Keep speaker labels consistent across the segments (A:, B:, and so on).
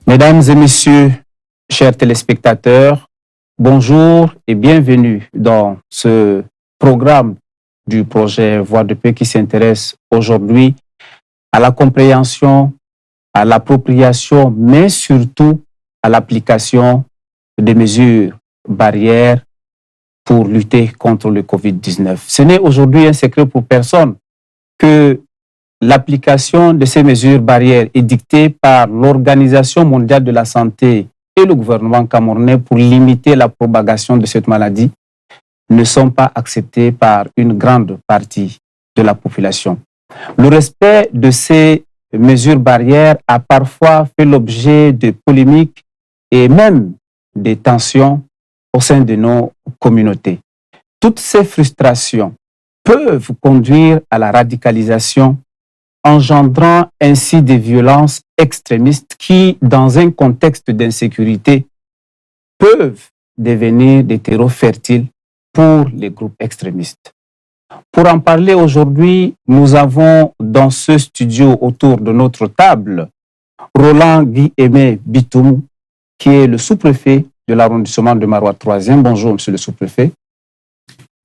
A: Mesdames et messieurs, chers téléspectateurs, bonjour et bienvenue dans ce programme du projet Voix de paix qui s'intéresse aujourd'hui à la compréhension, à l'appropriation, mais surtout à l'application des mesures barrières pour lutter contre le Covid-19. Ce n'est aujourd'hui un secret pour personne que l'application de ces mesures barrières est dictée par l'Organisation mondiale de la santé et le gouvernement camerounais pour limiter la propagation de cette maladie ne sont pas acceptées par une grande partie de la population. Le respect de ces mesures barrières a parfois fait l'objet de polémiques et même des tensions au sein de nos communautés. Toutes ces frustrations peuvent conduire à la radicalisation, engendrant ainsi des violences extrémistes qui, dans un contexte d'insécurité, peuvent devenir des terreaux fertiles pour les groupes extrémistes. Pour en parler aujourd'hui, nous avons dans ce studio autour de notre table Roland Guy-Aimé Bitoum, qui est le sous-préfet de l'arrondissement de Maroua 3e. Bonjour, monsieur le sous-préfet.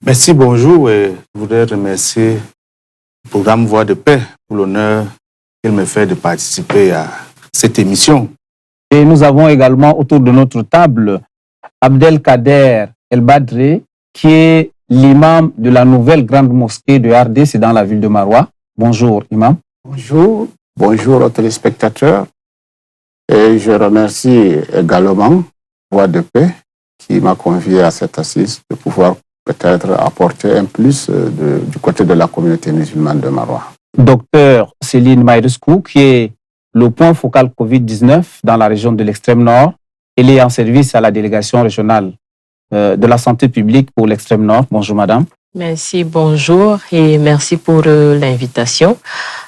B: Merci, bonjour. Et je voudrais remercier le programme Voix de paix pour l'honneur qu'il me fait de participer à cette émission.
A: Et nous avons également autour de notre table Abdelkader El-Badré, qui est l'imam de la nouvelle grande mosquée de Hardé, c'est dans la ville de Maroua. Bonjour, imam.
C: Bonjour aux téléspectateurs. Et je remercie également Voix de paix qui m'a convié à cette assise de pouvoir peut-être apporter un plus du côté de la communauté musulmane de Maroua.
A: Docteur Céline Maïrescou, qui est le point focal Covid-19 dans la région de l'extrême nord. Elle est en service à la délégation régionale de la santé publique pour l'extrême nord. Bonjour madame.
D: Merci, bonjour et merci pour l'invitation.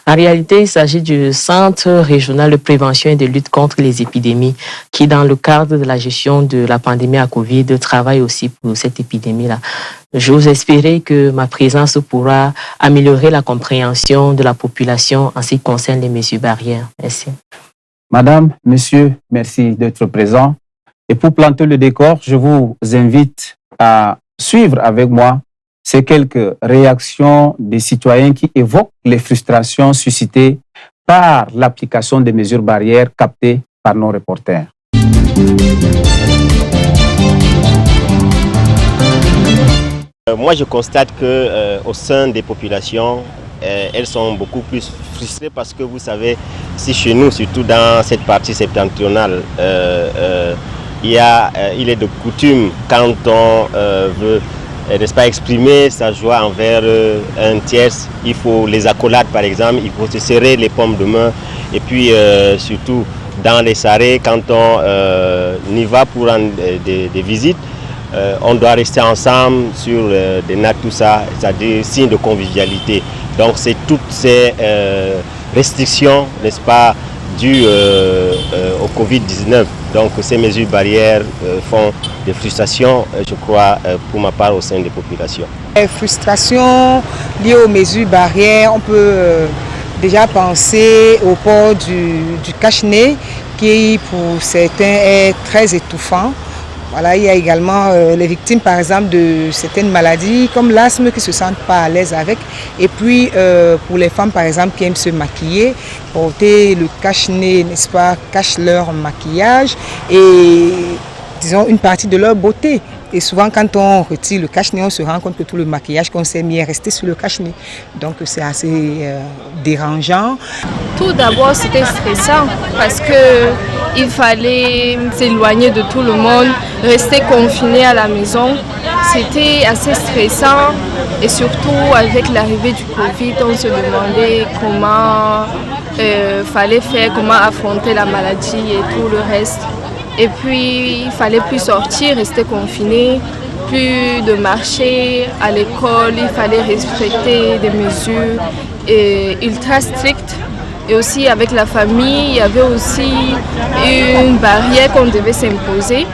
D: En réalité, il s'agit du Centre régional de prévention et de lutte contre les épidémies qui, dans le cadre de la gestion de la pandémie à Covid, travaille aussi pour cette épidémie-là. J'ose espérer que ma présence pourra améliorer la compréhension de la population en ce qui concerne les mesures barrières. Merci.
A: Madame, monsieur, merci d'être présent. Et pour planter le décor, je vous invite à suivre avec moi ces quelques réactions des citoyens qui évoquent les frustrations suscitées par l'application des mesures barrières captées par nos reporters.
E: Moi, je constate qu'au sein des populations, elles sont beaucoup plus frustrées parce que vous savez, si chez nous, surtout dans cette partie septentrionale, il est de coutume quand on veut n'est-ce pas, exprimer sa joie envers un tierce, il faut les accolades par exemple, il faut se serrer les paumes de main et puis surtout dans les sarrés quand on y va pour des visites, on doit rester ensemble sur des nattes, tout ça, c'est-à-dire signe de convivialité. Donc c'est toutes ces restrictions, n'est-ce pas, dues au Covid-19. Donc ces mesures barrières font des frustrations, je crois, pour ma part, au sein des populations.
F: Les frustrations liées aux mesures barrières, on peut déjà penser au port du cache-nez qui, pour certains, est très étouffant. Voilà, il y a également les victimes, par exemple, de certaines maladies comme l'asthme qui ne se sentent pas à l'aise avec. Et puis, pour les femmes, par exemple, qui aiment se maquiller, porter le cache-nez, n'est-ce pas, cache leur maquillage et, disons, une partie de leur beauté. Et souvent, quand on retire le cache-nez, on se rend compte que tout le maquillage qu'on s'est mis est resté sur le cache-nez. Donc, c'est assez dérangeant.
G: Tout d'abord, c'était stressant parce qu'il fallait s'éloigner de tout le monde, rester confiné à la maison. C'était assez stressant et surtout avec l'arrivée du Covid, on se demandait comment fallait faire, comment affronter la maladie et tout le reste. Et puis, il ne fallait plus sortir, rester confiné, plus de marcher à l'école, il fallait respecter des mesures ultra strictes. Et aussi avec la famille, il y avait aussi une barrière qu'on devait s'imposer.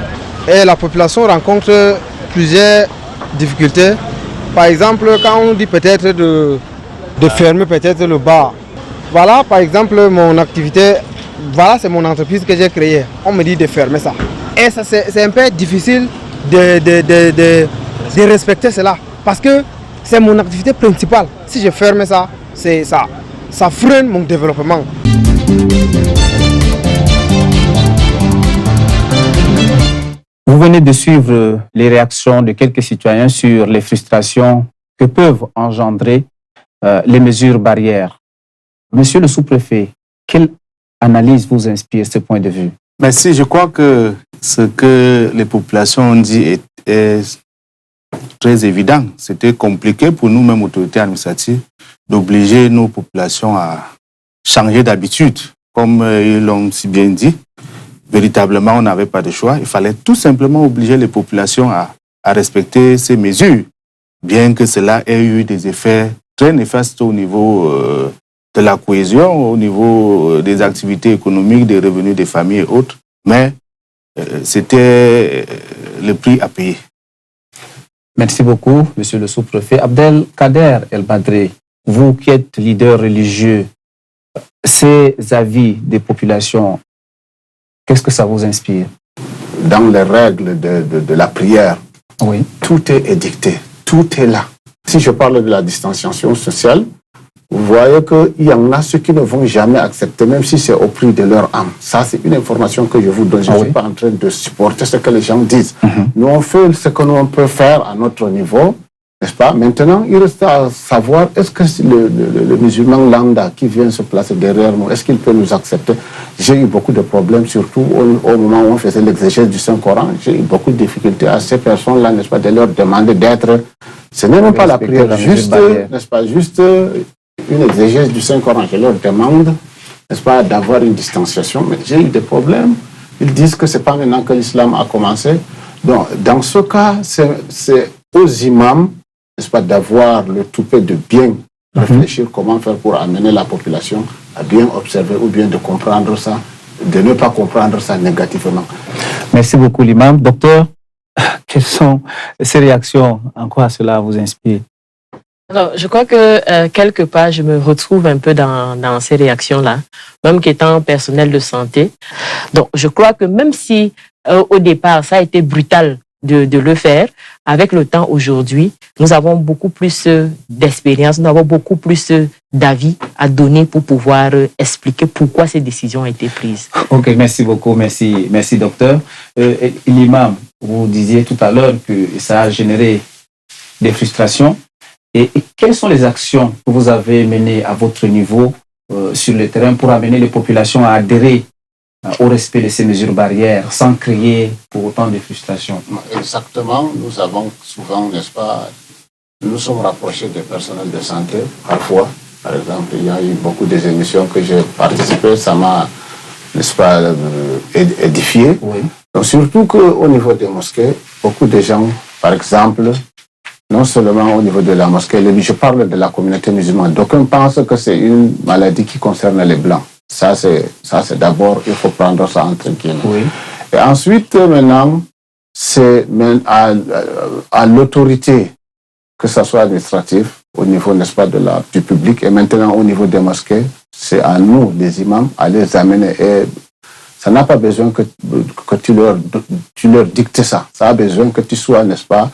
H: Et la population rencontre plusieurs difficultés. Par exemple, quand on dit peut-être de fermer peut-être le bar. Voilà, par exemple, mon activité voilà, c'est mon entreprise que j'ai créée. On me dit de fermer ça. Et ça, c'est un peu difficile de respecter cela. Parce que c'est mon activité principale. Si je ferme ça, ça freine mon développement.
A: Vous venez de suivre les réactions de quelques citoyens sur les frustrations que peuvent engendrer les mesures barrières. Monsieur le sous-préfet, quelle analyse vous inspire ce point de vue?
B: Merci. Je crois que ce que les populations ont dit est très évident. C'était compliqué pour nous-mêmes, autorités administratives, d'obliger nos populations à changer d'habitude. Comme ils l'ont si bien dit, véritablement, on n'avait pas de choix. Il fallait tout simplement obliger les populations à respecter ces mesures, bien que cela ait eu des effets très néfastes au niveau de la cohésion, au niveau des activités économiques, des revenus des familles et autres. Mais c'était le prix à payer.
A: Merci beaucoup, monsieur le sous-préfet. Abdelkader El-Badré, vous qui êtes leader religieux, ces avis des populations, qu'est-ce que ça vous inspire?
C: Dans les règles de la prière,
A: oui,
C: tout est édicté, tout est là. Si je parle de la distanciation sociale, vous voyez qu'il y en a ceux qui ne vont jamais accepter, même si c'est au prix de leur âme. Ça, c'est une information que je vous donne. Je ne suis pas en train de supporter ce que les gens disent. Nous, on fait ce que nous peut faire à notre niveau, n'est-ce pas? Maintenant, il reste à savoir, est-ce que le musulman lambda qui vient se placer derrière nous, est-ce qu'il peut nous accepter? J'ai eu beaucoup de problèmes, surtout au moment où on faisait l'exégèse du Saint-Coran. J'ai eu beaucoup de difficultés à ces personnes-là, n'est-ce pas, de leur demander d'être... Ce n'est même pas la prière, juste, n'est-ce pas, juste une exégèse du Saint-Coran. Je leur demande, n'est-ce pas, d'avoir une distanciation, mais j'ai eu des problèmes. Ils disent que ce n'est pas maintenant que l'islam a commencé. Donc, dans ce cas, c'est aux imams, n'est-ce pas, d'avoir le toupet de bien réfléchir comment faire pour amener la population à bien observer ou bien de comprendre ça, de ne pas comprendre ça négativement.
A: Merci beaucoup, l'imam. Docteur, quelles sont ces réactions? En quoi cela vous inspire?
D: Alors, je crois que quelque part, je me retrouve un peu dans ces réactions-là, même qu'étant personnel de santé. Donc, je crois que même si au départ, ça a été brutal de le faire, avec le temps aujourd'hui, nous avons beaucoup plus d'expérience, nous avons beaucoup plus d'avis à donner pour pouvoir expliquer pourquoi ces décisions ont été prises.
A: Ok, merci beaucoup, merci docteur. L'imam, vous disiez tout à l'heure que ça a généré des frustrations. Et quelles sont les actions que vous avez menées à votre niveau sur le terrain pour amener les populations à adhérer au respect de ces mesures barrières sans créer pour autant de frustrations?
C: Exactement, nous avons souvent, n'est-ce pas, nous sommes rapprochés des personnels de santé, parfois. Par exemple, il y a eu beaucoup des émissions que j'ai participé, ça m'a, n'est-ce pas, édifié.
A: Oui.
C: Donc, surtout qu'au niveau des mosquées, beaucoup de gens, par exemple, non seulement au niveau de la mosquée, je parle de la communauté musulmane. D'aucuns pensent que c'est une maladie qui concerne les Blancs. Ça, c'est d'abord, il faut prendre ça entre guillemets.
A: Oui.
C: Et ensuite, maintenant, c'est à l'autorité, que ce soit administrative, au niveau, n'est-ce pas, du public, et maintenant au niveau des mosquées, c'est à nous, les imams, à les amener. Et ça n'a pas besoin que tu leur dictes ça. Ça a besoin que tu sois, n'est-ce pas,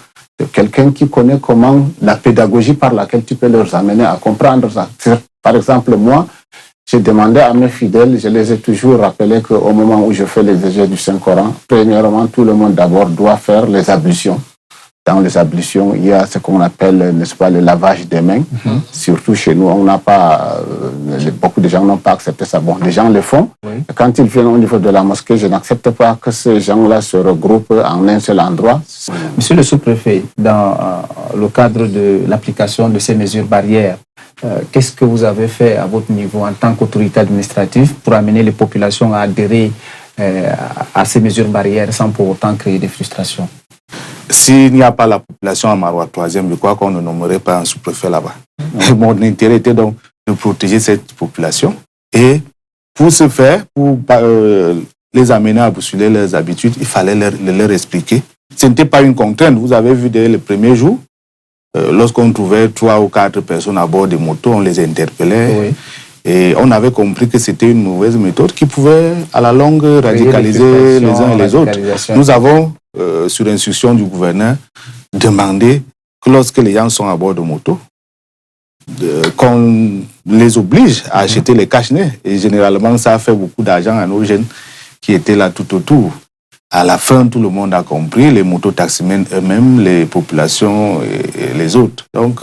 C: quelqu'un qui connaît comment la pédagogie par laquelle tu peux leur amener à comprendre ça. Par exemple, moi, j'ai demandé à mes fidèles, je les ai toujours rappelé qu'au moment où je fais l'exégèse du Saint-Coran, premièrement, tout le monde d'abord doit faire les ablutions. Dans les ablutions, il y a ce qu'on appelle, n'est-ce pas, le lavage des mains. Surtout chez nous, on n'a pas, beaucoup de gens n'ont pas accepté ça. Bon, les gens le font.
A: Oui.
C: Quand ils viennent au niveau de la mosquée, je n'accepte pas que ces gens-là se regroupent en un seul endroit.
A: Monsieur le sous-préfet, dans le cadre de l'application de ces mesures barrières, qu'est-ce que vous avez fait à votre niveau en tant qu'autorité administrative pour amener les populations à adhérer à ces mesures barrières sans pour autant créer des frustrations?
B: S'il n'y a pas la population à Maroua 3e, je crois qu'on ne nommerait pas un sous-préfet là-bas. Mon intérêt était donc de protéger cette population. Et pour ce faire, pour les amener à bousculer leurs habitudes, il fallait leur expliquer. Ce n'était pas une contrainte. Vous avez vu dès le premier jour, lorsqu'on trouvait 3 ou 4 personnes à bord des motos, on les interpellait.
A: Oui.
B: Et on avait compris que c'était une mauvaise méthode qui pouvait, à la longue, radicaliser les uns et les autres. Nous avons, sur instruction du gouverneur, demandé que lorsque les gens sont à bord de moto, qu'on les oblige à acheter les cache-nez. Et généralement, ça a fait beaucoup d'argent à nos jeunes qui étaient là tout autour. À la fin, tout le monde a compris, les mototaximens eux-mêmes, les populations et les autres. Donc,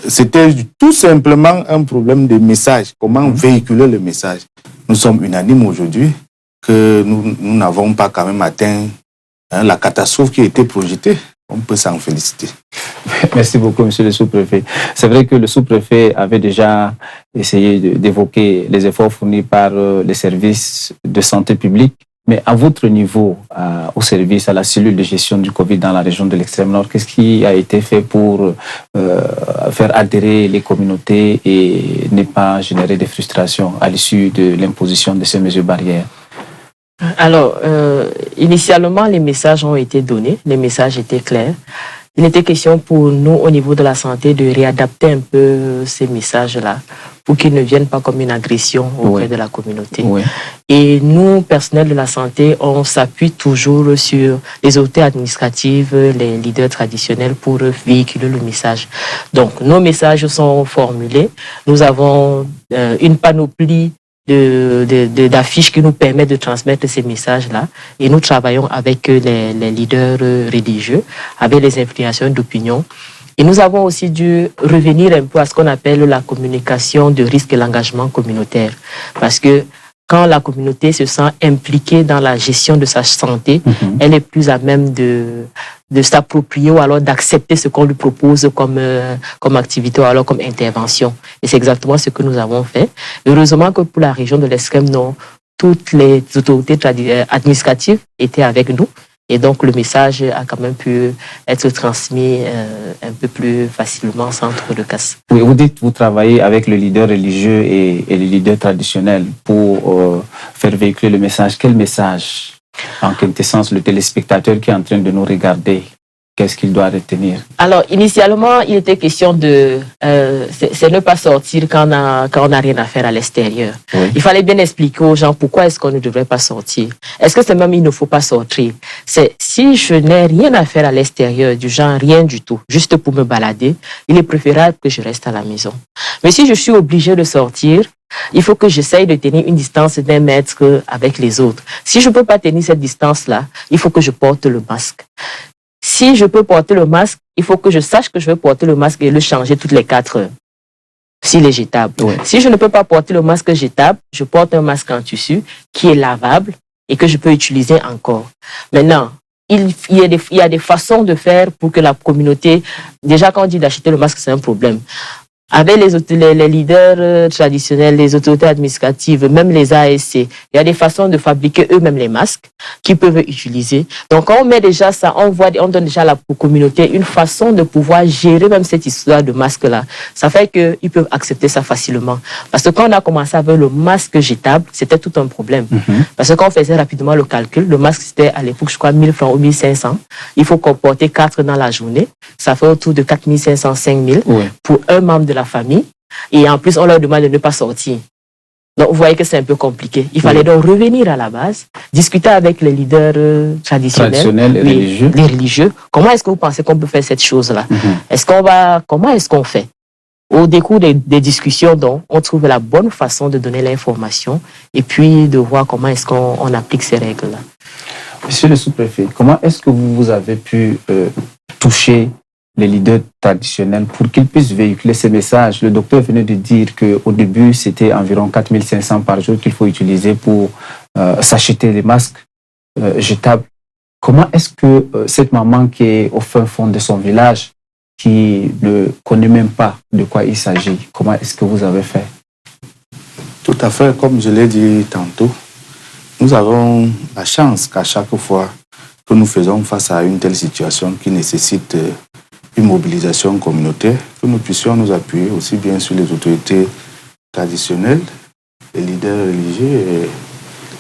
B: c'était tout simplement un problème de message. Comment véhiculer le message? Nous sommes unanimes aujourd'hui que nous n'avons pas quand même atteint la catastrophe qui a été projetée. On peut s'en féliciter.
A: Merci beaucoup, monsieur le sous-préfet. C'est vrai que le sous-préfet avait déjà essayé d'évoquer les efforts fournis par les services de santé publique. Mais à votre niveau, au service, à la cellule de gestion du Covid dans la région de l'extrême nord, qu'est-ce qui a été fait pour faire adhérer les communautés et ne pas générer des frustrations à l'issue de l'imposition de ces mesures barrières?
D: Alors, initialement, les messages ont été donnés, les messages étaient clairs. Il était question pour nous, au niveau de la santé, de réadapter un peu ces messages-là pour qu'ils ne viennent pas comme une agression auprès de la communauté. Oui. Et nous, personnels de la santé, on s'appuie toujours sur les autorités administratives, les leaders traditionnels pour véhiculer le message. Donc, nos messages sont formulés. Nous avons une panoplie d'affiches qui nous permettent de transmettre ces messages-là. Et nous travaillons avec les leaders religieux, avec les influenceurs d'opinion. Et nous avons aussi dû revenir un peu à ce qu'on appelle la communication de risque et l'engagement communautaire. Parce que quand la communauté se sent impliquée dans la gestion de sa santé, elle est plus à même de s'approprier ou alors d'accepter ce qu'on lui propose comme activité ou alors comme intervention. Et c'est exactement ce que nous avons fait. Heureusement que pour la région de l'extrême nord, toutes les autorités administratives étaient avec nous. Et donc, le message a quand même pu être transmis un peu plus facilement sans trop de casse.
A: Oui, vous dites que vous travaillez avec le leader religieux et les leaders traditionnels pour faire véhiculer le message. Quel message, en quelque sens, le téléspectateur qui est en train de nous regarder, qu'est-ce qu'il doit retenir? Alors, initialement, il était question de c'est ne pas sortir quand on n'a rien à faire à l'extérieur. Oui. Il fallait bien expliquer aux gens pourquoi est-ce qu'on ne devrait pas sortir. Est-ce que c'est même il ne faut pas sortir? C'est si je n'ai rien à faire à l'extérieur, du genre rien du tout, juste pour me balader, il est préférable que je reste à la maison. Mais si je suis obligé de sortir, il faut que j'essaye de tenir une distance d'1 mètre avec les autres. Si je ne peux pas tenir cette distance-là, il faut que je porte le masque. Si je peux porter le masque, il faut que je sache que je vais porter le masque et le changer toutes les 4 heures, s'il est jetable. Oui. Si je ne peux pas porter le masque jetable, je porte un masque en tissu qui est lavable et que je peux utiliser encore. Maintenant, il y a des façons de faire pour que la communauté... Déjà, quand on dit d'acheter le masque, c'est un problème. Avec les leaders traditionnels, les autorités administratives, même les ASC, il y a des façons de fabriquer eux-mêmes les masques qu'ils peuvent utiliser. Donc, quand on met déjà ça, on donne déjà à la communauté une façon de pouvoir gérer même cette histoire de masque-là. Ça fait qu'ils peuvent accepter ça facilement. Parce que quand on a commencé avec le masque jetable, c'était tout un problème. Parce que quand on faisait rapidement le calcul, le masque c'était à l'époque, je crois, 1000 francs ou 1500. Il faut qu'on porte 4 dans la journée. Ça fait autour de 4500, 5000 pour un membre de la famille, et en plus on leur demande de ne pas sortir. Donc vous voyez que c'est un peu compliqué. Il fallait donc revenir à la base, discuter avec les leaders traditionnels et les religieux. Comment est-ce que vous pensez qu'on peut faire cette chose-là? Comment est-ce qu'on fait? Au décours des discussions, donc, on trouve la bonne façon de donner l'information et puis de voir comment est-ce qu'on applique ces règles-là. Monsieur le sous-préfet, comment est-ce que vous avez pu toucher les leaders traditionnels pour qu'ils puissent véhiculer ces messages? Le docteur venait de dire qu'au début, c'était environ 4500 par jour qu'il faut utiliser pour s'acheter des masques jetables. Comment est-ce que cette maman qui est au fin fond de son village, qui ne connaît même pas de quoi il s'agit, comment est-ce que vous avez fait?
B: Tout à fait, comme je l'ai dit tantôt, nous avons la chance qu'à chaque fois que nous faisons face à une telle situation qui nécessite une mobilisation communautaire, que nous puissions nous appuyer aussi bien sur les autorités traditionnelles, les leaders religieux et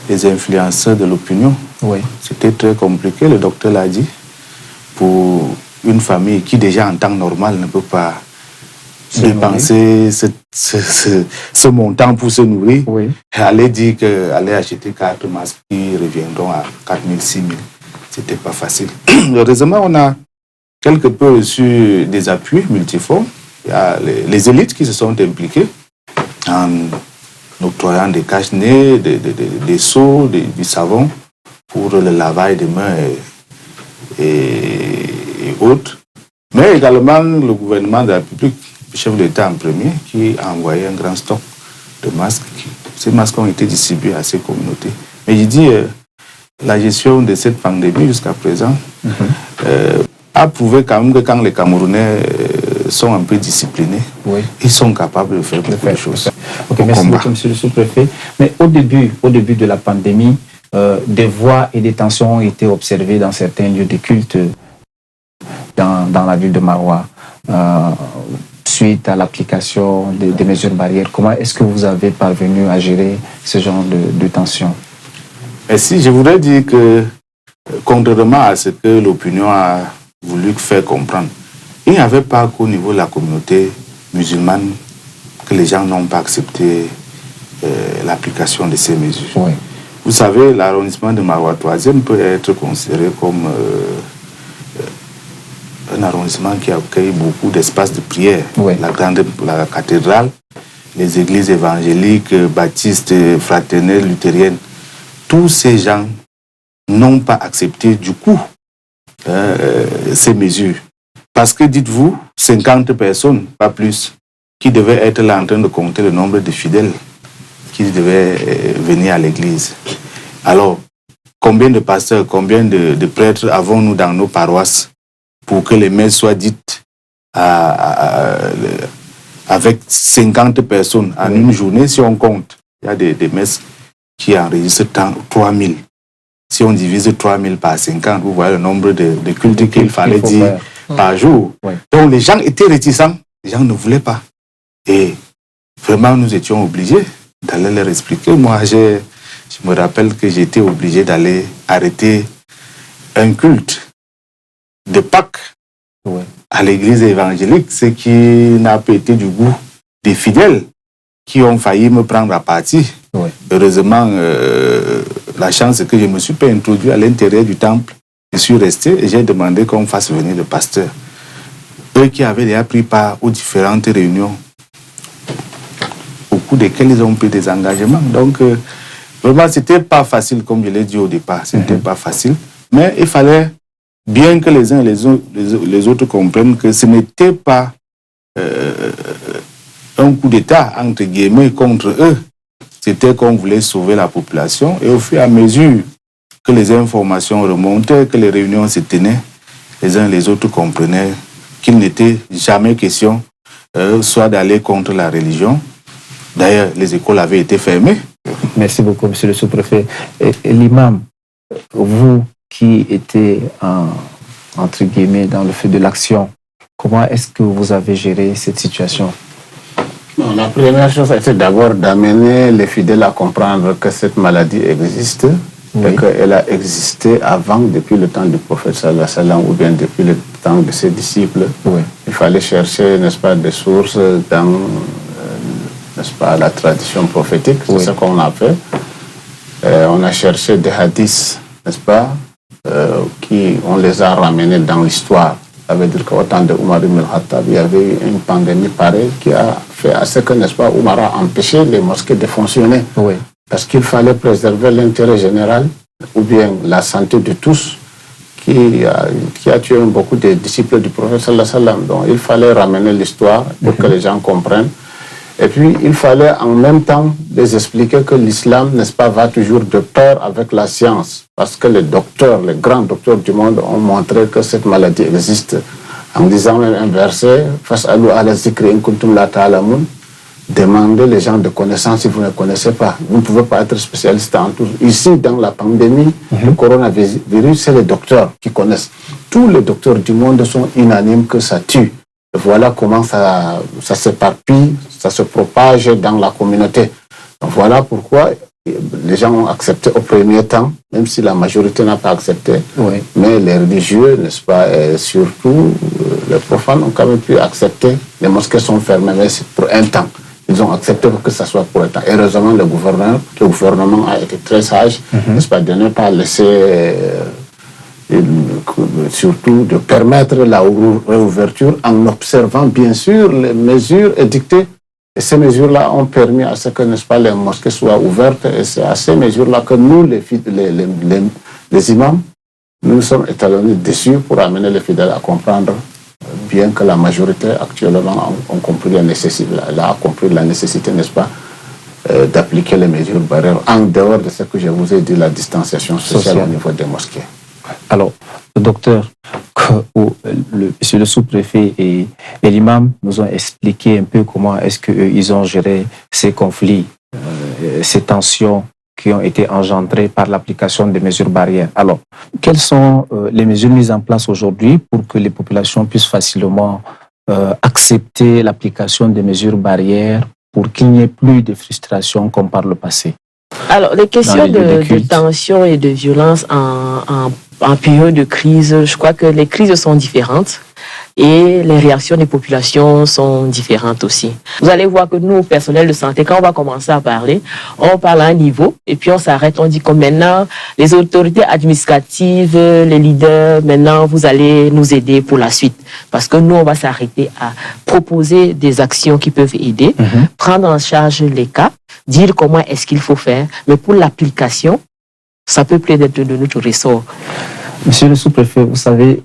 B: les influenceurs de l'opinion. Oui. C'était très compliqué, le docteur l'a dit, pour une famille qui déjà en temps normal ne peut pas dépenser ce montant pour se nourrir.
A: Oui.
B: Et aller dire qu'aller acheter 4 masques qui reviendront à 4 000, 6 000, c'était pas facile. Heureusement, on a quelque peu reçu des appuis multiformes. Il y a les élites qui se sont impliquées en octroyant des cache-nez, des seaux, du savon pour le lavage des mains et autres. Mais également le gouvernement de la République, le chef de l'État en premier, qui a envoyé un grand stock de masques. Ces masques ont été distribués à ces communautés. Mais je dis, la gestion de cette pandémie jusqu'à présent a prouvé quand même que quand les Camerounais sont un peu disciplinés,
A: oui,
B: ils sont capables de faire beaucoup de choses.
A: Ok, merci beaucoup, monsieur le sous-préfet. Mais au début de la pandémie, des voies et des tensions ont été observées dans certains lieux de culte dans la ville de Maroua, suite à l'application des mesures barrières. Comment est-ce que vous avez parvenu à gérer ce genre de tensions?
B: Merci. Je voudrais dire que, contrairement à ce que l'opinion a voulu faire comprendre, il n'y avait pas qu'au niveau de la communauté musulmane que les gens n'ont pas accepté l'application de ces mesures.
A: Oui.
B: Vous savez, l'arrondissement de Maroua 3e peut être considéré comme un arrondissement qui accueille beaucoup d'espaces de prière.
A: Oui.
B: La cathédrale, les églises évangéliques, baptistes, fraternelles, luthériennes, tous ces gens n'ont pas accepté du coup ces mesures. Parce que, dites-vous, 50 personnes, pas plus, qui devaient être là en train de compter le nombre de fidèles qui devaient venir à l'église. Alors, combien de pasteurs, combien de prêtres avons-nous dans nos paroisses pour que les messes soient dites avec 50 personnes en une journée? Si on compte, il y a des messes qui enregistrent 3000. Si on divise 3000 par 50, vous voyez le nombre de cultes qu'il fallait dire par jour.
A: Oui.
B: Donc les gens étaient réticents, les gens ne voulaient pas. Et vraiment, nous étions obligés d'aller leur expliquer. Moi, je me rappelle que j'étais obligé d'aller arrêter un culte de Pâques à l'église évangélique, ce qui n'a pas été du goût des fidèles qui ont failli me prendre à partie.
A: Oui.
B: Heureusement, la chance, c'est que je ne me suis pas introduit à l'intérieur du temple. Je suis resté et j'ai demandé qu'on fasse venir le pasteur. Eux qui avaient déjà pris part aux différentes réunions, au cours desquelles ils ont pris des engagements. Donc, vraiment, ce n'était pas facile, comme je l'ai dit au départ. Ce n'était pas facile. Mais il fallait bien que les uns et les autres comprennent que ce n'était pas un coup d'État, entre guillemets, contre eux. C'était qu'on voulait sauver la population. Et au fur et à mesure que les informations remontaient, que les réunions se tenaient, les uns et les autres comprenaient qu'il n'était jamais question soit d'aller contre la religion. D'ailleurs, les écoles avaient été fermées.
A: Merci beaucoup, monsieur le sous-préfet. Et l'imam, vous qui étiez, entre guillemets, dans le feu de l'action, comment est-ce que vous avez géré cette situation?
C: Non, la première chose, c'était d'abord d'amener les fidèles à comprendre que cette maladie existe, et qu'elle a existé avant, depuis le temps du prophète sallallahu alayhi wa sallam, ou bien depuis le temps de ses disciples.
A: Oui.
C: Il fallait chercher, n'est-ce pas, des sources dans, n'est-ce pas, la tradition prophétique. C'est ce qu'on a fait. On a cherché des hadiths, n'est-ce pas, on les a ramenés dans l'histoire. Ça veut dire qu'au temps de Omar ibn al-Khattab, il y avait eu une pandémie pareille qui a fait à ce que, n'est-ce pas, Omar a empêché les mosquées de fonctionner.
A: Oui.
C: Parce qu'il fallait préserver l'intérêt général ou bien la santé de tous qui a tué beaucoup de disciples du prophète sallallahu alayhi wa sallam. Donc il fallait ramener l'histoire pour que les gens comprennent. Et puis il fallait en même temps les expliquer que l'islam, n'est-ce pas, va toujours de pair avec la science. Parce que les docteurs, les grands docteurs du monde ont montré que cette maladie existe. En disant même un verset, Fas'alu ala zikri in kuntum la ta'lamun, demandez les gens de connaissance si vous ne connaissez pas. Vous ne pouvez pas être spécialiste en tout. Ici, dans la pandémie, le coronavirus, c'est les docteurs qui connaissent. Tous les docteurs du monde sont unanimes que ça tue. Et voilà comment ça s'éparpille, ça se propage dans la communauté. Donc voilà pourquoi les gens ont accepté au premier temps, même si la majorité n'a pas accepté. Mais les religieux, n'est-ce pas, et surtout les profanes ont quand même pu accepter les mosquées sont fermées, mais c'est pour un temps. Ils ont accepté que ça soit pour un temps. Heureusement, le gouvernement a été très sage, n'est-ce pas, de ne pas laisser, surtout de permettre la réouverture en observant bien sûr les mesures édictées. Et ces mesures-là ont permis à ce que, n'est-ce pas, les mosquées soient ouvertes. Et c'est à ces mesures-là que nous, les imams, nous sommes étalonnés dessus pour amener les fidèles à comprendre, bien que la majorité actuellement ont compris la nécessité, n'est-ce pas, d'appliquer les mesures barrières en dehors de ce que je vous ai dit, la distanciation sociale au niveau des mosquées.
A: Alors, le docteur, monsieur le sous-préfet et l'imam nous ont expliqué un peu comment est-ce qu'ils ont géré ces conflits, ces tensions qui ont été engendrées par l'application des mesures barrières. Alors, quelles sont les mesures mises en place aujourd'hui pour que les populations puissent facilement accepter l'application des mesures barrières pour qu'il n'y ait plus de frustration comme par le passé?
D: Alors, les questions de tension et de violence en période de crise, je crois que les crises sont différentes et les réactions des populations sont différentes aussi. Vous allez voir que nous, personnel de santé, quand on va commencer à parler, on parle à un niveau et puis on s'arrête, on dit que maintenant, les autorités administratives, les leaders, maintenant, vous allez nous aider pour la suite. Parce que nous, on va s'arrêter à proposer des actions qui peuvent aider, prendre en charge les cas, dire comment est-ce qu'il faut faire, mais pour l'application, ça peut plus être de notre ressort.
A: Monsieur le sous-préfet, vous savez,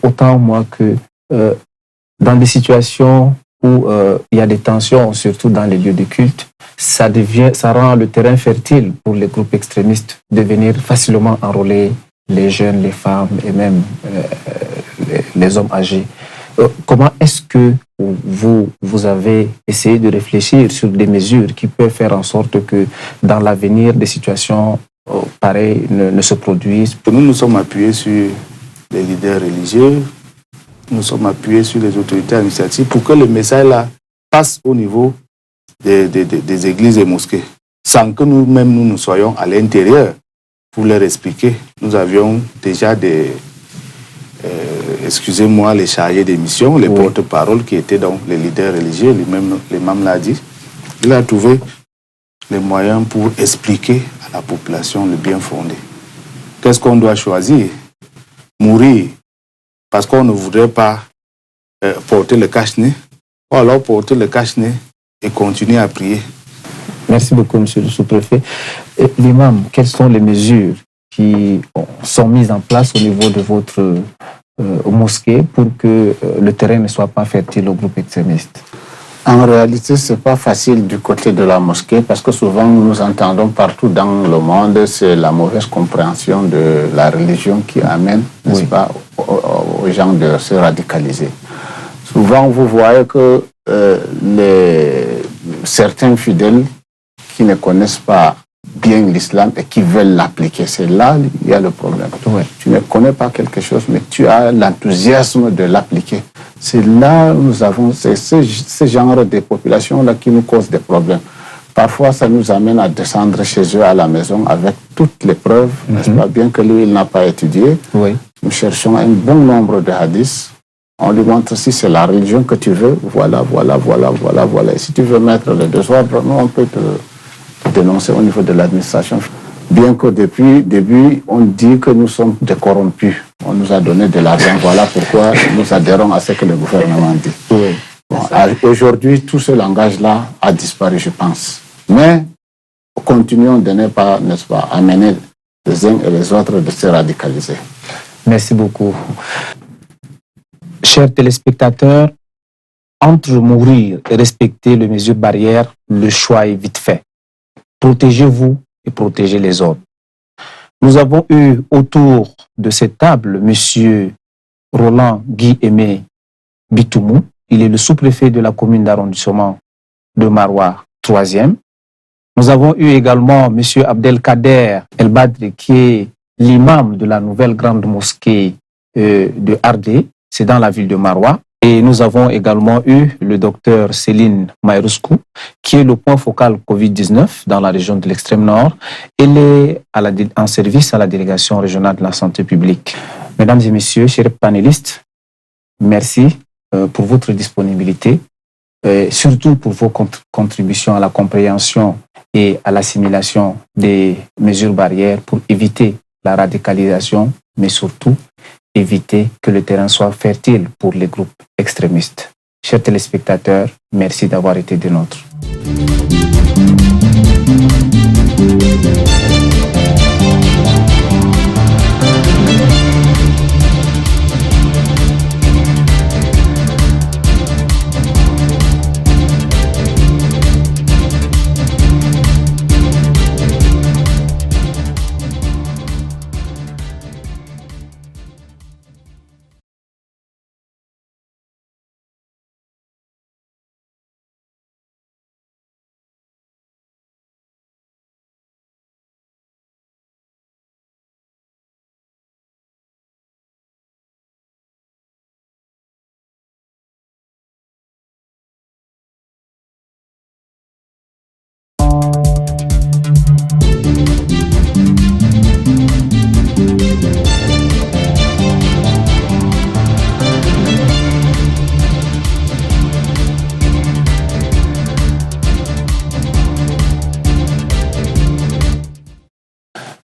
A: autant moi que dans des situations où il y a des tensions, surtout dans les lieux de culte, ça rend le terrain fertile pour les groupes extrémistes de venir facilement enrôler les jeunes, les femmes et même les hommes âgés. Comment est-ce que vous avez essayé de réfléchir sur des mesures qui peuvent faire en sorte que dans l'avenir, des situations pareilles ne se produisent?
B: Nous nous sommes appuyés sur les leaders religieux, nous sommes appuyés sur les autorités administratives pour que le message-là passe au niveau des églises et mosquées, sans que nous-mêmes nous soyons à l'intérieur pour leur expliquer. Nous avions déjà excusez-moi, les chargés des missions, les porte-paroles qui étaient donc les leaders religieux, lui-même l'imam l'a dit. Il a trouvé les moyens pour expliquer à la population le bien fondé. Qu'est-ce qu'on doit choisir? Mourir parce qu'on ne voudrait pas porter le cache-nez, ou alors porter le cache-nez et continuer à prier.
A: Merci beaucoup, monsieur le sous-préfet. L'imam, quelles sont les mesures qui sont mises en place au niveau de votre mosquée pour que le terrain ne soit pas fertile aux groupes extrémistes?
C: En réalité, ce n'est pas facile du côté de la mosquée parce que souvent nous entendons partout dans le monde, c'est la mauvaise compréhension de la religion qui amène, n'est-ce pas, aux gens de se radicaliser. Souvent, vous voyez que certains fidèles qui ne connaissent pas bien l'islam et qui veulent l'appliquer, c'est là il y a le problème. Tu ne connais pas quelque chose, mais tu as l'enthousiasme de l'appliquer. C'est là nous avons ce genre de population-là qui nous cause des problèmes. Parfois, ça nous amène à descendre chez eux à la maison avec toutes les preuves, n'est-ce pas? Bien que lui, il n'a pas étudié. Nous cherchons un bon nombre de hadiths. On lui montre si c'est la religion que tu veux, voilà. Et si tu veux mettre le désordre, nous, on peut te dénoncer au niveau de l'administration. Bien qu'au début, on dit que nous sommes des corrompus. On nous a donné de l'argent, voilà pourquoi nous adhérons à ce que le gouvernement dit. Bon, aujourd'hui, tout ce langage-là a disparu, je pense. Mais continuons de ne pas, n'est-ce pas, amener les uns et les autres de se radicaliser.
A: Merci beaucoup. Chers téléspectateurs, entre mourir et respecter les mesures barrières, le choix est vite fait. Protégez-vous et protégez les autres. Nous avons eu autour de cette table M. Roland Guy-Aimé Bitoumou. Il est le sous-préfet de la commune d'arrondissement de Maroua, 3e. Nous avons eu également M. Abdelkader El Badri, qui est l'imam de la nouvelle grande mosquée de Ardé, c'est dans la ville de Maroua. Et nous avons également eu le docteur Céline Maïrouskou, qui est le point focal Covid-19 dans la région de l'extrême nord. Elle est en service à la délégation régionale de la santé publique. Mesdames et messieurs, chers panélistes, merci pour votre disponibilité, surtout pour vos contributions à la compréhension et à l'assimilation des mesures barrières pour éviter la radicalisation, mais surtout éviter que le terrain soit fertile pour les groupes extrémistes. Chers téléspectateurs, merci d'avoir été des nôtres.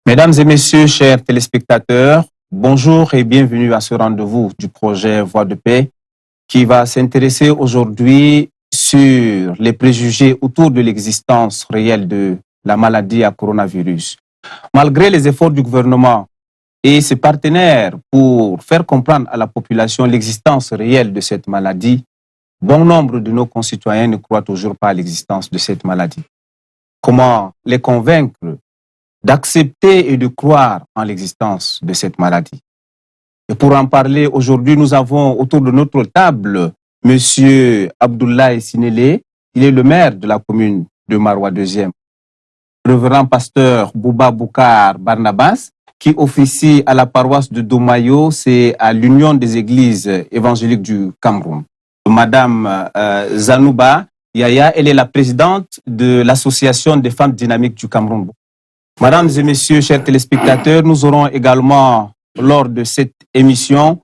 A: Mesdames et messieurs, chers téléspectateurs, bonjour et bienvenue à ce rendez-vous du projet Voix de paix qui va s'intéresser aujourd'hui sur les préjugés autour de l'existence réelle de la maladie à coronavirus. Malgré les efforts du gouvernement et ses partenaires pour faire comprendre à la population l'existence réelle de cette maladie, bon nombre de nos concitoyens ne croient toujours pas à l'existence de cette maladie. Comment les convaincre d'accepter et de croire en l'existence de cette maladie? Et pour en parler aujourd'hui, nous avons autour de notre table M. Abdoulaye Sinele. Il est le maire de la commune de Maroua 2e. Révérend pasteur Bouba Boukar Barnabas, qui officie à la paroisse de Domayo, c'est à l'Union des Églises évangéliques du Cameroun. Madame Zanouba Yaya, elle est la présidente de l'Association des femmes dynamiques du Cameroun. Mesdames et messieurs, chers téléspectateurs, nous aurons également, lors de cette émission,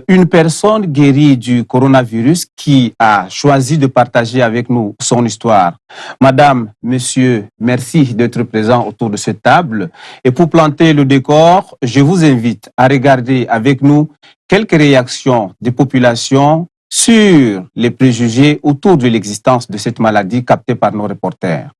A: une personne guérie du coronavirus qui a choisi de partager avec nous son histoire. Madame, monsieur, merci d'être présents autour de cette table. Et pour planter le décor, je vous invite à regarder avec nous quelques réactions des populations sur les préjugés autour de l'existence de cette maladie captée par nos reporters.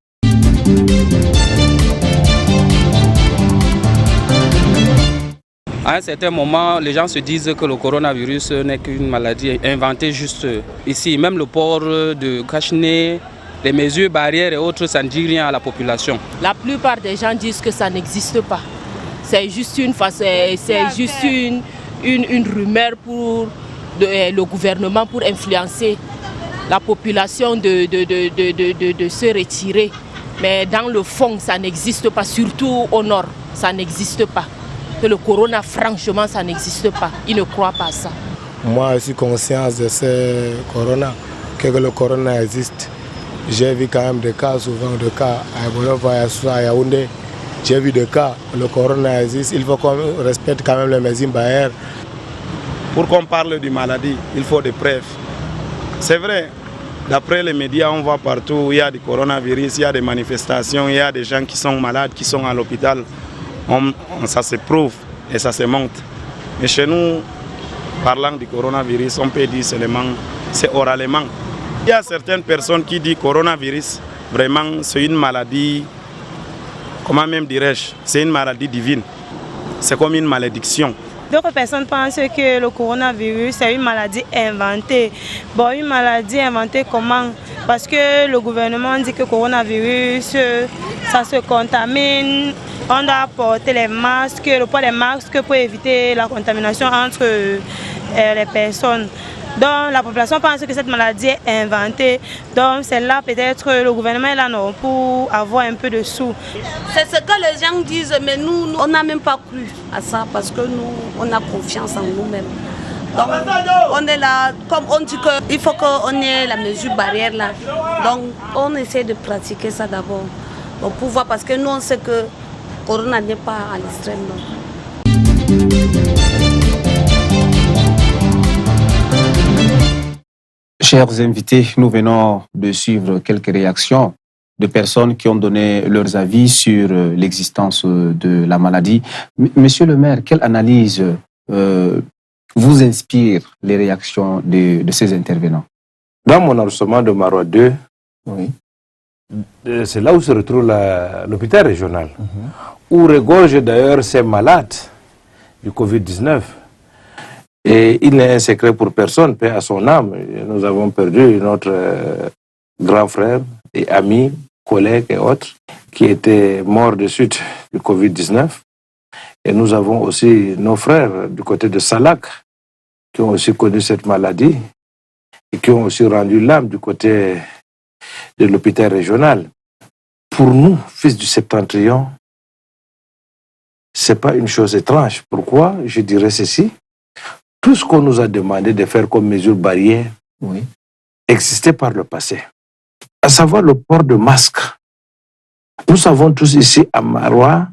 I: À un certain moment, les gens se disent que le coronavirus n'est qu'une maladie inventée juste ici. Même le port de cache-nez, les mesures barrières et autres, ça ne dit rien à la population.
D: La plupart des gens disent que ça n'existe pas. C'est juste une rumeur pour le gouvernement pour influencer la population de se retirer. Mais dans le fond, ça n'existe pas, surtout au nord, ça n'existe pas. Que le corona, franchement, ça n'existe pas. Ils ne croient pas à ça.
J: Moi, je suis conscient de ce corona, que le corona existe. J'ai vu quand même des cas, souvent des cas à Yaoundé. J'ai vu des cas, le corona existe. Il faut qu'on respecte quand même les mesures barrières.
K: Pour qu'on parle d'une maladie, il faut des preuves. C'est vrai, d'après les médias, on voit partout, il y a du coronavirus, il y a des manifestations, il y a des gens qui sont malades, qui sont à l'hôpital. Ça se prouve et ça se montre. Mais chez nous, parlant du coronavirus, on peut dire seulement, c'est oralement. Il y a certaines personnes qui disent coronavirus, vraiment c'est une maladie, comment même dirais-je, c'est une maladie divine. C'est comme une malédiction.
L: D'autres personnes pensent que le coronavirus est une maladie inventée. Bon, une maladie inventée comment? Parce que le gouvernement dit que le coronavirus, ça se contamine. On doit porter les masques, le port des masques pour éviter la contamination entre les personnes. Donc la population pense que cette maladie est inventée. Donc c'est là peut-être le gouvernement est là non, pour avoir un peu de sous.
M: C'est ce que les gens disent, mais nous on n'a même pas cru à ça parce que nous, on a confiance en nous-mêmes. Donc on est là, comme on dit qu'il faut qu'on ait la mesure barrière là. Donc on essaie de pratiquer ça d'abord. Pour pouvoir, parce que nous on sait que Corona n'est pas à l'extrême nord.
A: Chers invités, nous venons de suivre quelques réactions de personnes qui ont donné leurs avis sur l'existence de la maladie. Monsieur le maire, quelle analyse vous inspire les réactions de ces intervenants?
N: Dans mon arrondissement de Marois 2, oui, c'est là où se retrouve l'hôpital régional, où regorge d'ailleurs ces malades du Covid-19. Et il n'est un secret pour personne, paix à son âme. Nous avons perdu notre grand frère et ami, collègue et autres, qui étaient morts de suite du Covid-19. Et nous avons aussi nos frères du côté de Salak, qui ont aussi connu cette maladie et qui ont aussi rendu l'âme du côté de l'hôpital régional. Pour nous, fils du Septentrion, ce n'est pas une chose étrange. Pourquoi? Je dirais ceci. Tout ce qu'on nous a demandé de faire comme mesure barrière existait par le passé. À savoir le port de masque. Nous savons tous ici à Marois,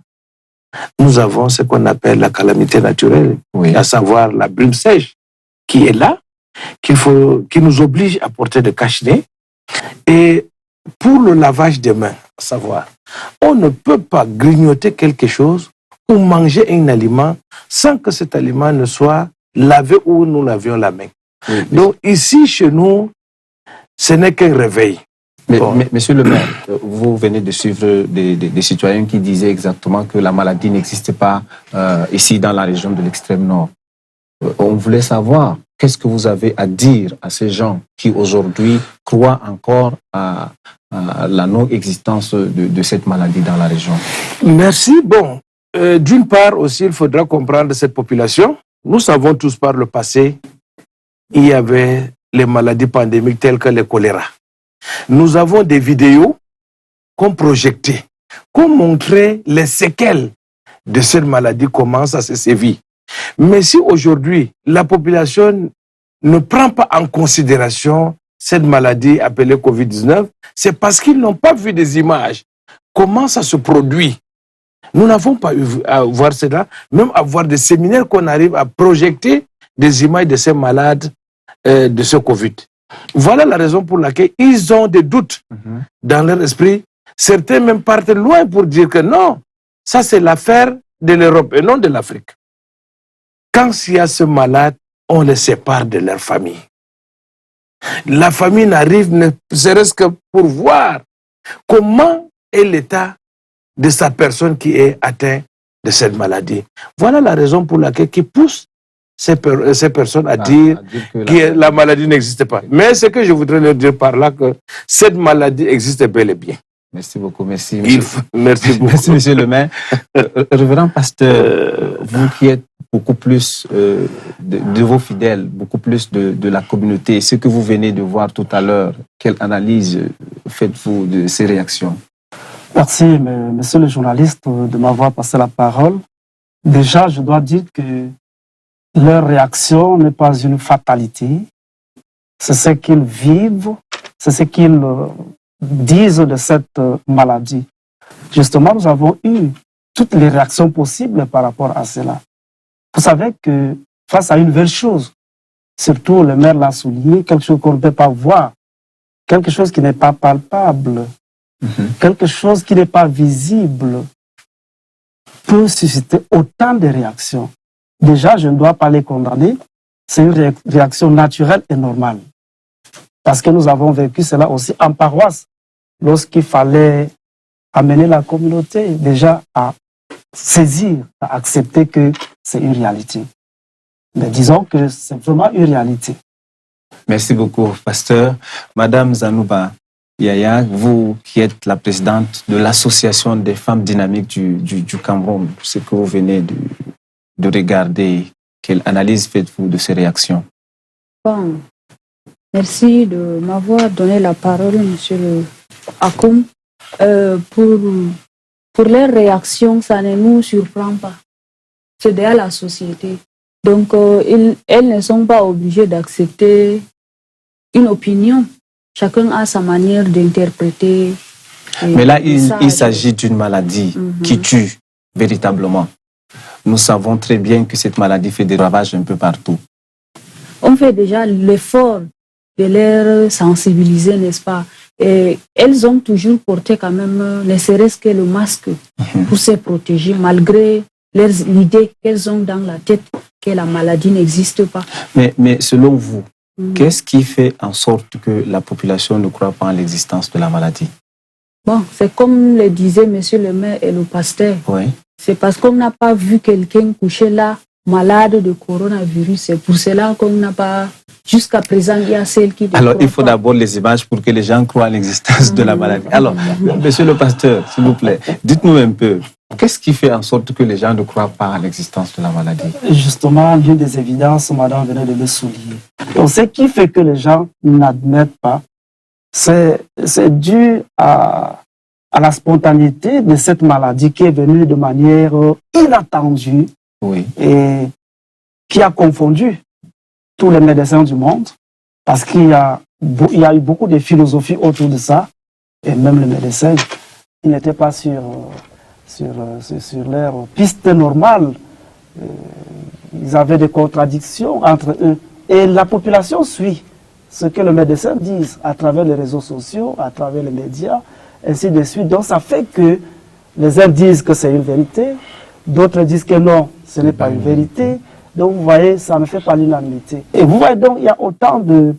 N: nous avons ce qu'on appelle la calamité naturelle, à savoir la brume sèche qui est là, qui nous oblige à porter des cache-nez. Et pour le lavage des mains, à savoir, on ne peut pas grignoter quelque chose ou manger un aliment sans que cet aliment ne soit lavé où nous lavions la main. Donc ici, chez nous, ce n'est qu'un réveil.
A: Mais, monsieur le maire, vous venez de suivre des citoyens qui disaient exactement que la maladie n'existe pas ici dans la région de l'extrême nord. On voulait savoir qu'est-ce que vous avez à dire à ces gens qui aujourd'hui croient encore à la non-existence de cette maladie dans la région.
N: Merci. Bon, d'une part aussi, il faudra comprendre cette population. Nous savons tous par le passé, il y avait les maladies pandémiques telles que le choléra. Nous avons des vidéos qu'on projetait, qu'on montrait les séquelles de cette maladie commencent à se sévir. Mais si aujourd'hui, la population ne prend pas en considération cette maladie appelée Covid-19, c'est parce qu'ils n'ont pas vu des images. Comment ça se produit? Nous n'avons pas eu à voir cela, même à voir des séminaires qu'on arrive à projeter des images de ces malades de ce Covid. Voilà la raison pour laquelle ils ont des doutes dans leur esprit. Certains même partent loin pour dire que non, ça c'est l'affaire de l'Europe et non de l'Afrique. Quand il y a ce malade, on les sépare de leur famille. La famille n'arrive ne serait-ce que pour voir comment est l'état de sa personne qui est atteinte de cette maladie. Voilà la raison pour laquelle qui pousse ces personnes à dire que la maladie n'existe pas. Mais ce que je voudrais leur dire par là, que cette maladie existe bel et bien.
A: Merci beaucoup, merci.
N: Merci beaucoup.
A: Merci, monsieur le maire. Révérend pasteur, vous qui êtes beaucoup plus de vos fidèles, beaucoup plus de la communauté, ce que vous venez de voir tout à l'heure, quelle analyse faites-vous de ces réactions?
O: Merci, monsieur le journaliste, de m'avoir passé la parole. Déjà, je dois dire que leur réaction n'est pas une fatalité. C'est ce qu'ils vivent, c'est ce qu'ils disent de cette maladie. Justement, nous avons eu toutes les réactions possibles par rapport à cela. Vous savez que face à une nouvelle chose, surtout le maire l'a souligné, quelque chose qu'on ne peut pas voir, quelque chose qui n'est pas palpable, quelque chose qui n'est pas visible, peut susciter autant de réactions. Déjà, je ne dois pas les condamner, c'est une réaction naturelle et normale. Parce que nous avons vécu cela aussi en paroisse, lorsqu'il fallait amener la communauté déjà à saisir, à accepter que c'est une réalité. Mais disons que c'est vraiment une réalité.
A: Merci beaucoup, pasteur. Madame Zanouba Yaya, vous qui êtes la présidente de l'association des femmes dynamiques du Cameroun, ce que vous venez de regarder, quelle analyse faites-vous de ces réactions?
P: Bon, merci de m'avoir donné la parole, monsieur le Akoum. Pour les réactions, ça ne nous surprend pas. C'est derrière la société. Donc, elles ne sont pas obligées d'accepter une opinion. Chacun a sa manière d'interpréter.
A: Mais là, il s'agit d'une maladie qui tue véritablement. Nous savons très bien que cette maladie fait des ravages un peu partout.
P: On fait déjà l'effort de les sensibiliser, n'est-ce pas? Et elles ont toujours porté quand même, ne serait-ce que le masque pour se protéger, malgré l'idée qu'elles ont dans la tête que la maladie n'existe pas.
A: Mais selon vous, qu'est-ce qui fait en sorte que la population ne croit pas en l'existence de la maladie?
P: Bon, c'est comme le disaient monsieur le maire et le pasteur.
A: Oui.
P: C'est parce qu'on n'a pas vu quelqu'un couché là, malade de coronavirus. C'est pour cela qu'on n'a pas... Jusqu'à présent, il y a celles qui...
A: Alors, il faut d'abord les images pour que les gens croient à l'existence de la maladie. Alors, monsieur le pasteur, s'il vous plaît, dites-nous un peu, qu'est-ce qui fait en sorte que les gens ne croient pas à l'existence de la maladie?
O: Justement, l'une des évidences, madame venait de le souligner. Donc, ce qui fait que les gens n'admettent pas, c'est dû à la spontanéité de cette maladie qui est venue de manière inattendue et qui a confondu tous les médecins du monde, parce qu'il y a eu beaucoup de philosophie autour de ça, et même les médecins, ils n'étaient pas sur leur piste normale. Ils avaient des contradictions entre eux. Et la population suit ce que les médecins disent à travers les réseaux sociaux, à travers les médias, ainsi de suite. Donc ça fait que les uns disent que c'est une vérité, d'autres disent que non, ce n'est pas une vérité. Donc, vous voyez, ça ne fait pas l'unanimité. Et vous voyez donc, il y a autant de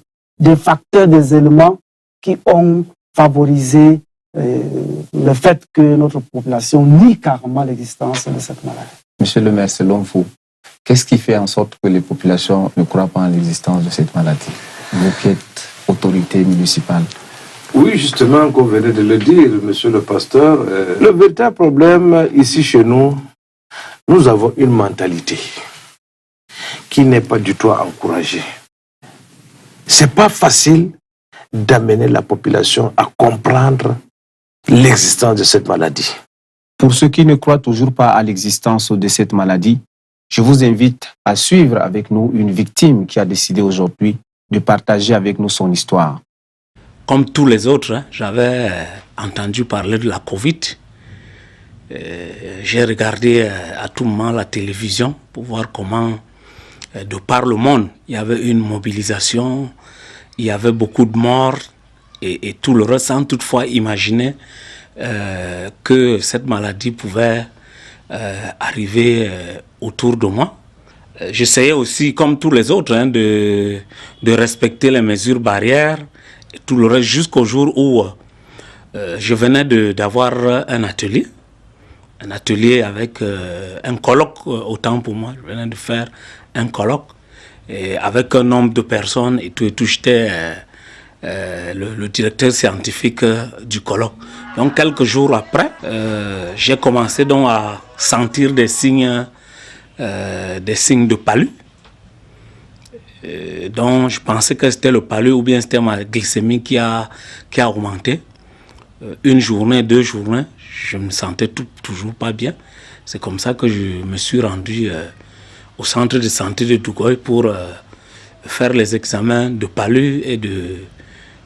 O: facteurs, des éléments qui ont favorisé le fait que notre population nie carrément l'existence de cette maladie.
A: Monsieur le maire, selon vous, qu'est-ce qui fait en sorte que les populations ne croient pas en l'existence de cette maladie? Vous qui êtes autorité municipale.
N: Oui, justement, comme venait de le dire, monsieur le pasteur, le véritable problème ici chez nous, nous avons une mentalité qui n'est pas du tout à encourager. C'est pas facile d'amener la population à comprendre l'existence de cette maladie.
A: Pour ceux qui ne croient toujours pas à l'existence de cette maladie, je vous invite à suivre avec nous une victime qui a décidé aujourd'hui de partager avec nous son histoire.
Q: Comme tous les autres, j'avais entendu parler de la Covid. J'ai regardé à tout moment la télévision pour voir comment, de par le monde, il y avait une mobilisation, il y avait beaucoup de morts et tout le reste, sans toutefois imaginer que cette maladie pouvait arriver autour de moi. J'essayais aussi, comme tous les autres, de respecter les mesures barrières et tout le reste jusqu'au jour où je venais d'avoir un atelier avec un colloque, autant pour moi. Je venais de faire un colloque et avec un nombre de personnes et tout j'étais le directeur scientifique du colloque. Donc quelques jours après, j'ai commencé donc à sentir des signes de palu. Donc je pensais que c'était le palu ou bien c'était ma glycémie qui a augmenté. Une journée, 2 journées, je me sentais toujours pas bien. C'est comme ça que je me suis rendu au centre de santé de Dougoy pour faire les examens de palu et de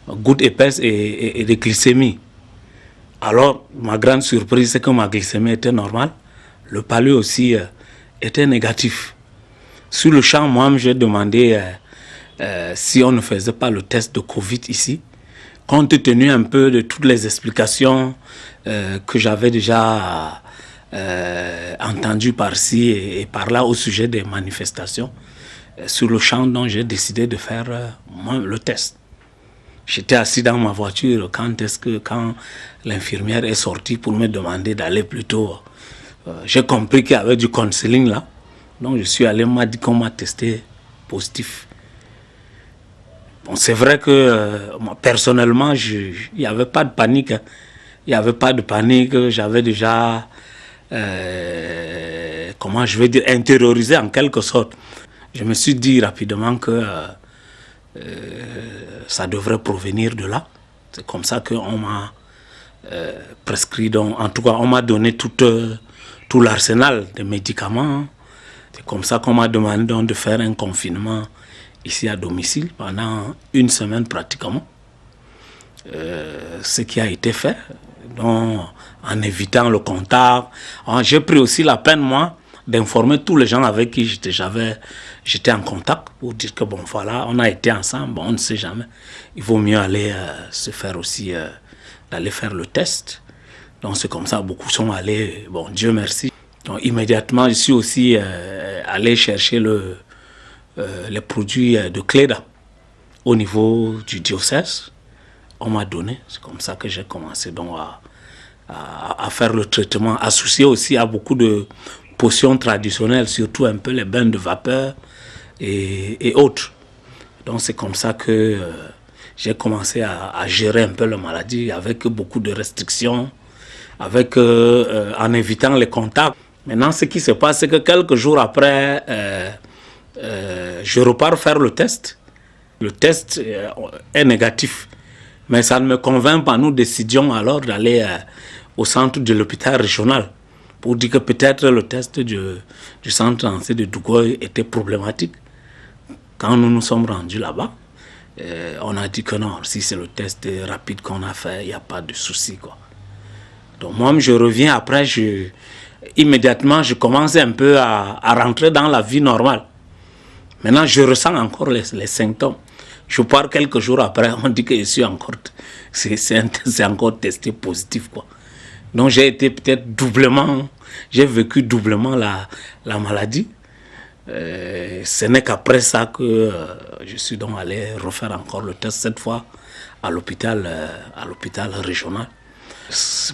Q: gouttes épaisses et de glycémie. Alors, ma grande surprise, c'est que ma glycémie était normale. Le palu aussi était négatif. Sur le champ, moi, j'ai demandé si on ne faisait pas le test de Covid ici, compte tenu un peu de toutes les explications que j'avais déjà entendues par-ci et par-là au sujet des manifestations. Sur le champ, donc, j'ai décidé de faire le test. J'étais assis dans ma voiture quand l'infirmière est sortie pour me demander d'aller plus tôt. J'ai compris qu'il y avait du counseling là. Donc je suis allé, on m'a dit qu'on m'a testé positif. Bon, c'est vrai que moi, personnellement, il n'y avait pas de panique. Il n'y avait pas de panique. J'avais déjà, comment je vais dire, intériorisé en quelque sorte. Je me suis dit rapidement que ça devrait provenir de là. C'est comme ça qu'on m'a prescrit, donc, en tout cas, on m'a donné tout l'arsenal de médicaments. C'est comme ça qu'on m'a demandé donc de faire un confinement ici à domicile pendant 1 semaine pratiquement. Ce qui a été fait, donc, en évitant le contact. J'ai pris aussi la peine, moi, d'informer tous les gens avec qui j'étais en contact pour dire que bon voilà, on a été ensemble, bon, on ne sait jamais. Il vaut mieux aller se faire aussi, d'aller faire le test. Donc c'est comme ça, beaucoup sont allés, bon Dieu merci. Donc immédiatement, je suis aussi allé chercher les produits de Cléda au niveau du diocèse. On m'a donné, c'est comme ça que j'ai commencé donc à faire le traitement, associé aussi à beaucoup de potions traditionnelles, surtout un peu les bains de vapeur et autres. Donc c'est comme ça que j'ai commencé à gérer un peu la maladie avec beaucoup de restrictions, en évitant les contacts. Maintenant, ce qui se passe, c'est que quelques jours après, je repars faire le test. Le test est négatif. Mais ça ne me convainc pas. Nous décidions alors d'aller au centre de l'hôpital régional pour dire que peut-être le test du centre de Dougoy était problématique. Quand nous nous sommes rendus là-bas, on a dit que non, si c'est le test rapide qu'on a fait, il n'y a pas de souci, quoi. Donc moi, je reviens après, immédiatement, je commençais un peu à rentrer dans la vie normale. Maintenant, je ressens encore les symptômes. Je pars quelques jours après, on dit que je suis encore, c'est encore testé positif, quoi. Donc j'ai été peut-être j'ai vécu doublement la maladie. Ce n'est qu'après ça que je suis donc allé refaire encore le test, cette fois à l'hôpital régional.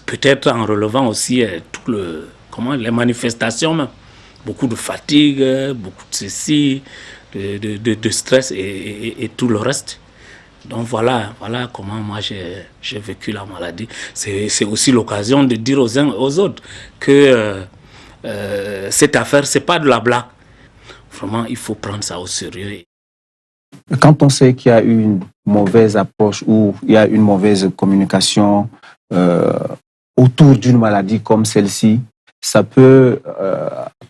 Q: Peut-être en relevant aussi les manifestations, même. Beaucoup de fatigue, beaucoup de ceci, de stress et tout le reste. Donc voilà comment moi j'ai vécu la maladie. C'est aussi l'occasion de dire aux uns et aux autres que cette affaire, c'est pas de la blague. Vraiment, il faut prendre ça au sérieux.
A: Quand on sait qu'il y a une mauvaise approche ou il y a une mauvaise communication autour d'une maladie comme celle-ci, ça peut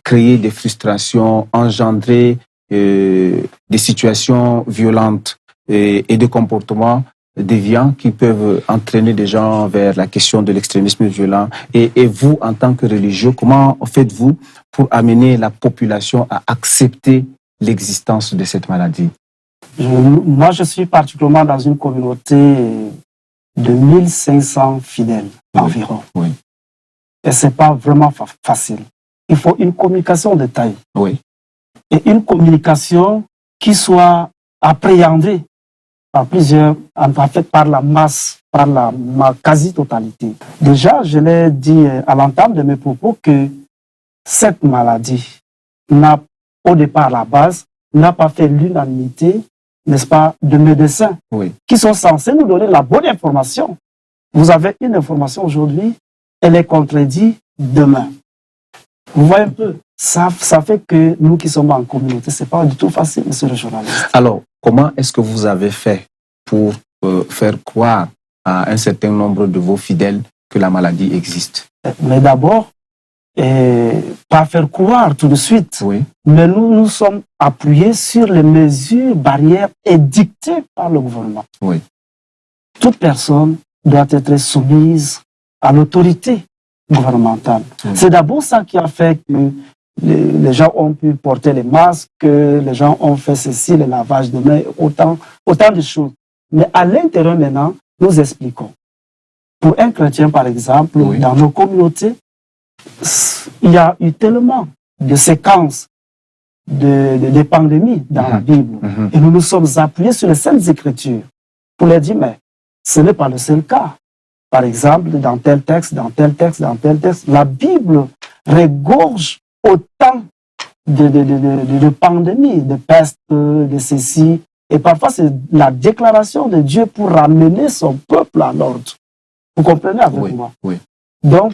A: créer des frustrations, engendrer des situations violentes et des comportements déviants qui peuvent entraîner des gens vers la question de l'extrémisme violent. Et vous, en tant que religieux, comment faites-vous pour amener la population à accepter l'existence de cette maladie?
O: Moi, je suis particulièrement dans une communauté de 1500 fidèles environ.
A: Oui.
O: Et ce n'est pas vraiment facile. Il faut une communication de taille.
A: Oui.
O: Et une communication qui soit appréhendée par plusieurs, en fait par la masse, par la quasi-totalité. Déjà, je l'ai dit à l'entame de mes propos que cette maladie n'a, au départ, à la base, n'a pas fait l'unanimité, n'est-ce pas, de médecins qui sont censés nous donner la bonne information. Vous avez une information aujourd'hui, elle est contredite demain. Vous voyez un peu, ça fait que nous qui sommes en communauté, ce n'est pas du tout facile, monsieur le journaliste.
A: Alors, comment est-ce que vous avez fait pour faire croire à un certain nombre de vos fidèles que la maladie existe?
O: Mais d'abord, pas faire croire tout de suite, mais nous sommes appuyés sur les mesures barrières édictées par le gouvernement.
A: Oui.
O: Toute personne doit être soumise à l'autorité gouvernementale. C'est d'abord ça qui a fait que les gens ont pu porter les masques, que les gens ont fait ceci, le lavage de mains, autant de choses. Mais à l'intérieur maintenant, nous expliquons. Pour un chrétien, par exemple, dans nos communautés, il y a eu tellement de séquences de pandémies dans la Bible. Et nous nous sommes appuyés sur les Saintes Écritures pour leur dire, mais ce n'est pas le seul cas. Par exemple, dans tel texte, dans tel texte, dans tel texte, la Bible regorge autant de pandémies, de peste, de ceci. Et parfois, c'est la déclaration de Dieu pour ramener son peuple à l'ordre. Vous comprenez avec moi? Donc,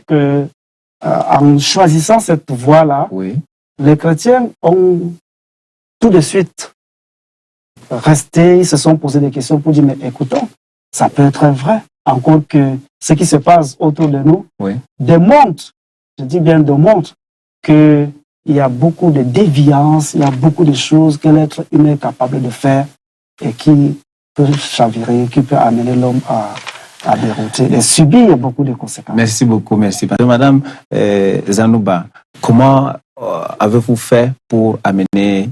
O: en choisissant cette voie-là, les chrétiens ont tout de suite resté, ils se sont posé des questions pour dire, mais écoutons, ça peut être vrai. Encore que ce qui se passe autour de nous démontre, je dis bien démontre, qu'il y a beaucoup de déviance, il y a beaucoup de choses que l'être humain est capable de faire et qui peut chavirer, qui peut amener l'homme à dérouter et subir beaucoup de conséquences.
A: Merci beaucoup, merci. Madame Zanouba, comment avez-vous fait pour amener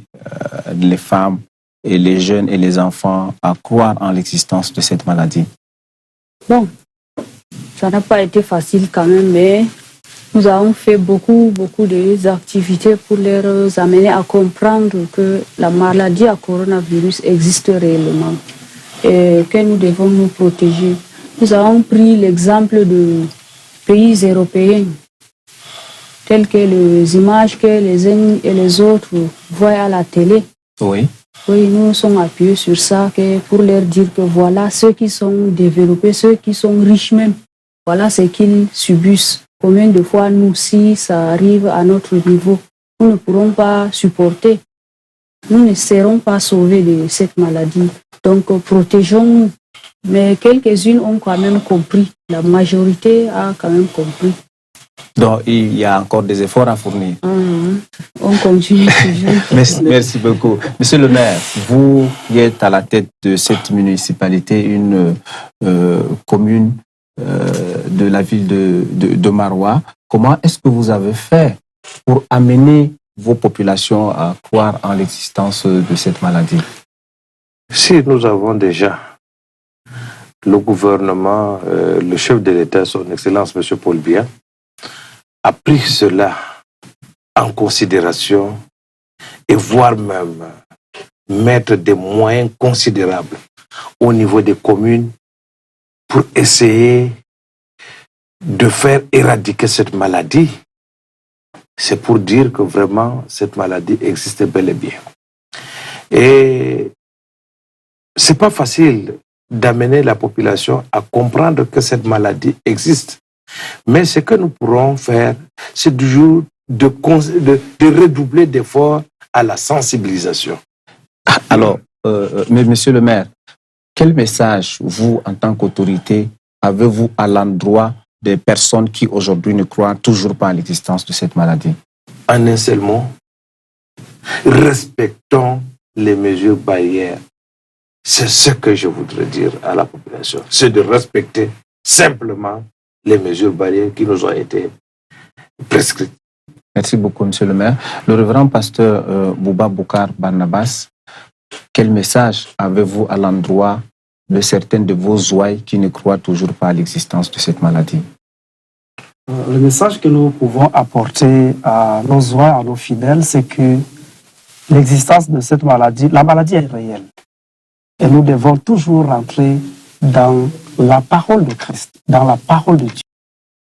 A: les femmes et les jeunes et les enfants à croire en l'existence de cette maladie?
P: Bon, ça n'a pas été facile quand même, mais nous avons fait beaucoup d'activités pour les amener à comprendre que la maladie à coronavirus existe réellement et que nous devons nous protéger. Nous avons pris l'exemple de pays européens, telles que les images que les uns et les autres voient à la télé.
A: Oui.
P: Oui, nous nous sommes appuyés sur ça pour leur dire que voilà ceux qui sont développés, ceux qui sont riches même, voilà ce qu'ils subissent. Combien de fois nous, si ça arrive à notre niveau, nous ne pourrons pas supporter. Nous ne serons pas sauvés de cette maladie. Donc protégeons-nous. Mais quelques-unes ont quand même compris. La majorité a quand même compris.
A: Donc il y a encore des efforts à fournir.
P: On continue toujours.
A: Merci beaucoup. Monsieur le maire, vous qui êtes à la tête de cette municipalité, une commune de la ville de Maroua, comment est-ce que vous avez fait pour amener vos populations à croire en l'existence de cette maladie?
N: Si nous avons déjà le gouvernement, le chef de l'État, son Excellence M. Paul Biya, a pris cela en considération et voire même mettre des moyens considérables au niveau des communes pour essayer de faire éradiquer cette maladie. C'est pour dire que vraiment cette maladie existe bel et bien. Et c'est pas facile d'amener la population à comprendre que cette maladie existe. Mais ce que nous pourrons faire, c'est toujours de redoubler d'efforts à la sensibilisation.
A: Alors, mais monsieur le maire, quel message, vous, en tant qu'autorité, avez-vous à l'endroit des personnes qui aujourd'hui ne croient toujours pas à l'existence de cette maladie?
N: En un seul mot, respectons les mesures barrières. C'est ce que je voudrais dire à la population. C'est de respecter simplement les mesures barrières qui nous ont été prescrites.
A: Merci beaucoup, monsieur le maire. Le révérend pasteur Bouba Boukar Barnabas, quel message avez-vous à l'endroit de certains de vos ouailles qui ne croient toujours pas à l'existence de cette maladie?
O: Le message que nous pouvons apporter à nos ouailles, à nos fidèles, c'est que l'existence de cette maladie, la maladie est réelle. Et nous devons toujours rentrer dans la parole de Christ, dans la parole de Dieu.